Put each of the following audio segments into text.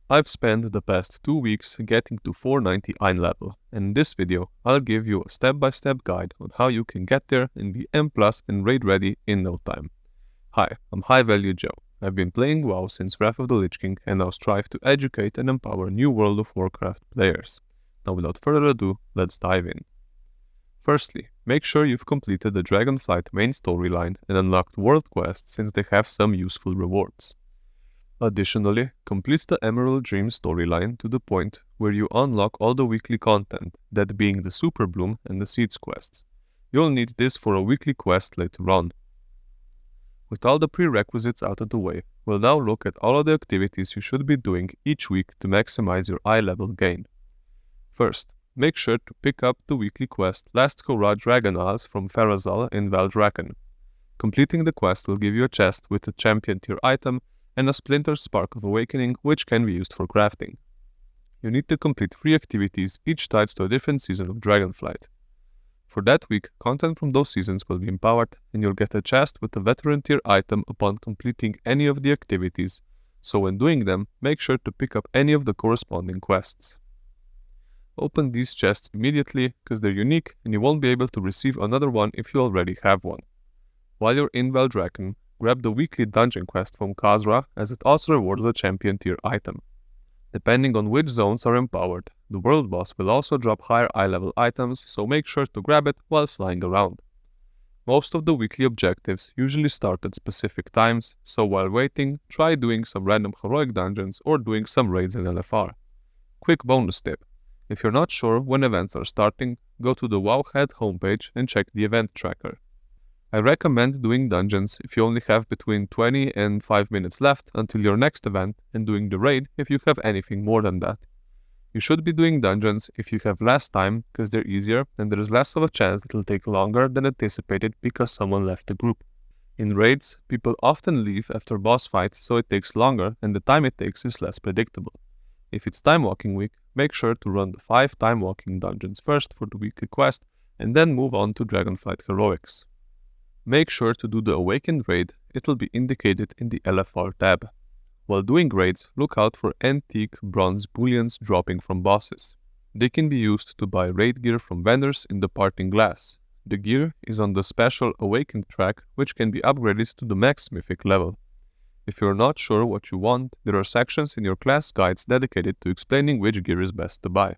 I've spent the past 2 weeks getting to 490 Ein level, and in this video I'll give you a step-by-step guide on how you can get there and be M+ and raid ready in no time. Hi, I'm High Value Joe. I've been playing WoW since Wrath of the Lich King and now strive to educate and empower new World of Warcraft players. Now without further ado, let's dive in. Firstly, make sure you've completed the Dragonflight main storyline and unlocked world quests since they have some useful rewards. Additionally, complete the Emerald Dream storyline to the point where you unlock all the weekly content, that being the Super Bloom and the Seeds quests. You'll need this for a weekly quest later on. With all the prerequisites out of the way, we'll now look at all of the activities you should be doing each week to maximize your eye level gain. First, make sure to pick up the weekly quest Last Korra Dragon Eyes from Pharazal in Valdrakken. Completing the quest will give you a chest with a champion tier item and a Splinter Spark of Awakening, which can be used for crafting. You need to complete 3 activities, each tied to a different season of Dragonflight. For that week, content from those seasons will be empowered, and you'll get a chest with a veteran tier item upon completing any of the activities, so when doing them, make sure to pick up any of the corresponding quests. Open these chests immediately, because they're unique and you won't be able to receive another one if you already have one. While you're in Valdrakken, grab the weekly dungeon quest from Khazra, as it also rewards a champion tier item. Depending on which zones are empowered, the world boss will also drop higher eye level items, so make sure to grab it while flying around. Most of the weekly objectives usually start at specific times, so while waiting, try doing some random heroic dungeons or doing some raids in LFR. Quick bonus tip: if you're not sure when events are starting, go to the Wowhead homepage and check the event tracker. I recommend doing dungeons if you only have between 20 and 5 minutes left until your next event, and doing the raid if you have anything more than that. You should be doing dungeons if you have less time, because they're easier and there is less of a chance that it'll take longer than anticipated because someone left the group. In raids, people often leave after boss fights, so it takes longer and the time it takes is less predictable. If it's time walking week, make sure to run the 5 time walking dungeons first for the weekly quest and then move on to Dragonflight heroics. Make sure to do the Awakened raid, it'll be indicated in the LFR tab. While doing raids, look out for antique bronze bullions dropping from bosses. They can be used to buy raid gear from vendors in the Parting Glass. The gear is on the special Awakened track, which can be upgraded to the max Mythic level. If you're not sure what you want, there are sections in your class guides dedicated to explaining which gear is best to buy.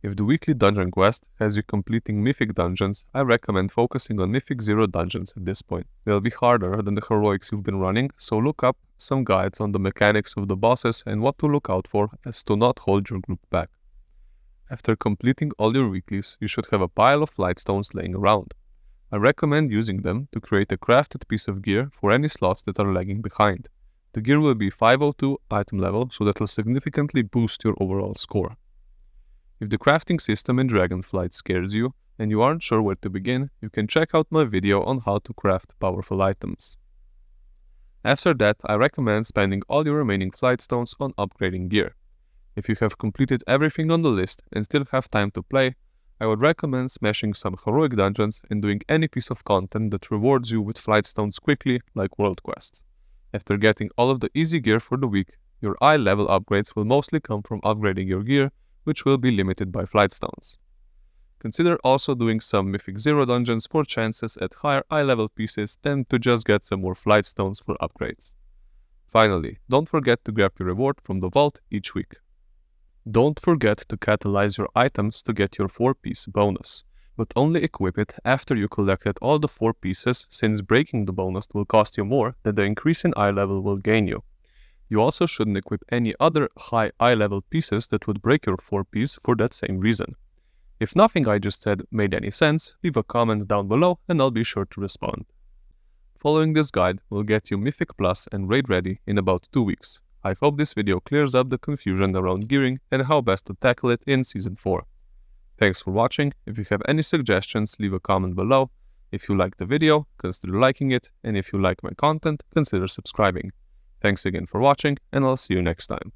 If the weekly dungeon quest has you completing Mythic dungeons, I recommend focusing on Mythic 0 dungeons at this point. They'll be harder than the heroics you've been running, so look up some guides on the mechanics of the bosses and what to look out for as to not hold your group back. After completing all your weeklies, you should have a pile of Lightstones laying around. I recommend using them to create a crafted piece of gear for any slots that are lagging behind. The gear will be 502 item level, so that will significantly boost your overall score. If the crafting system in Dragonflight scares you and you aren't sure where to begin, you can check out my video on how to craft powerful items. After that, I recommend spending all your remaining Flightstones on upgrading gear. If you have completed everything on the list and still have time to play, I would recommend smashing some heroic dungeons and doing any piece of content that rewards you with Flightstones quickly, like world quests. After getting all of the easy gear for the week, your eye level upgrades will mostly come from upgrading your gear, which will be limited by Flightstones. Consider also doing some Mythic 0 dungeons for chances at higher eye level pieces and to just get some more Flightstones for upgrades. Finally, don't forget to grab your reward from the vault each week. Don't forget to catalyze your items to get your 4-piece bonus, but only equip it after you collected all the 4 pieces, since breaking the bonus will cost you more than the increase in eye level will gain you. You also shouldn't equip any other high eye level pieces that would break your 4-piece for that same reason. If nothing I just said made any sense, leave a comment down below and I'll be sure to respond. Following this guide will get you Mythic Plus and raid ready in about 2 weeks. I hope this video clears up the confusion around gearing and how best to tackle it in Season 4. Thanks for watching. If you have any suggestions, leave a comment below. If you liked the video, consider liking it, and if you like my content, consider subscribing. Thanks again for watching, and I'll see you next time.